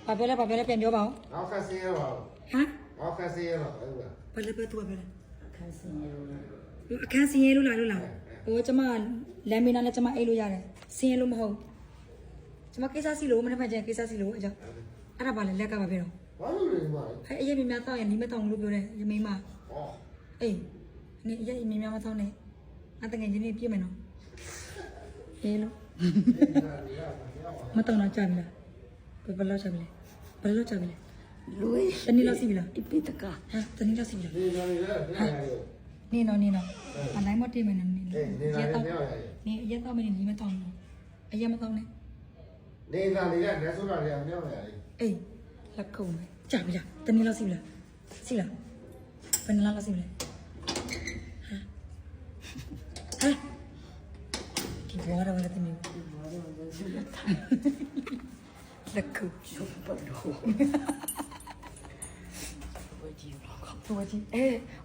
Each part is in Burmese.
ဘာပြောလဲပြန်ပြောပါဦး ငါခက်စင်းရပါ ဟမ် ငါခက်စင်းရပါဟုတ်လား ဘာလဲပြောသူပြောလဲ ခန်းစင်ရုံနဲ့ အခန်းစင်းရဲလို့လားဟိုကျမလမ်းမင်းနာနဲ့ကျမအိတ်လို့ရတယ်စင်းရဲလို့မဟုတ်ကျမကိစ္စစီလို့မနေ့ကကျန်ကိစ္စစီလို့အကြောင်းအဲ့ဒါဘာလဲလက်ကပါပြောတော့ ဘာလို့လဲဒီမှာ အဲ့အရင်မြများတောက်ရင်နီးမတောင်းလို့ပြောတယ်ရမင်းမ ဟော အေးနေအရင်မြများမတောင်းနဲ့အတငယ်ချင်းနေပြည့်မယ်နော်အေးလို့မတောင်းတော့ကြာပြီလားဘယ်လောက်ကြာပြီလဲဘယ်လောက်ကြာပြီလဲ လူရ တနေ့လောက်စီပြီလား ဒီပိတက ဟမ်တနေ့လောက်စီပြီလား ဒီလိုလေနေရတယ် နေနော်အတိုင်းမတိမယ်နော်နေ နေလာနေရရ နေအရက်တော့မနေနီးမတောင်းဘူးအရက်မတောင်းနဲ့ နေတာလေလက်ဆိုတာလေမြောက်နေရတယ် အေးလက်ခုံပဲကြာပြီလားတနေ့လောက်စီပြီလားစီလားဘယ်နှလောက်စီပြီလဲဟမ်ဒီဘောရဝလည်းတင်နေလက်ခုံ ရှုပ်ပတ်လို့ဝကြီးတော့ သူကြီး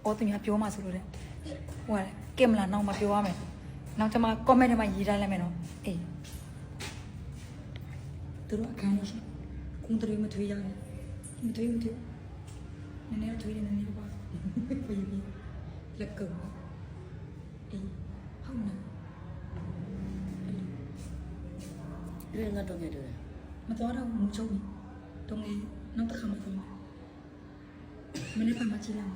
အော်သူများပြောမှဆိုလို့တဲ့ဟိုကင်မလာနောက်မှပြောရမယ်နောက်ကျမ comment ထဲမှာရေးထားလိုက်မယ်နော်အေးသူတို့အခန်းရှိကုန်းတရီမထွေးရတယ်မထွေးနည်းနည်းထွေးနေနေပါပြီးလက်ကုံအေးဟုတ်နော် ဒီငါတော့ကြတယ် မတော်တော့မချုံဘူးတုံးလေးနောက်တစ်ခါမှတော့မနေ့ကမှကြည့်လိုက်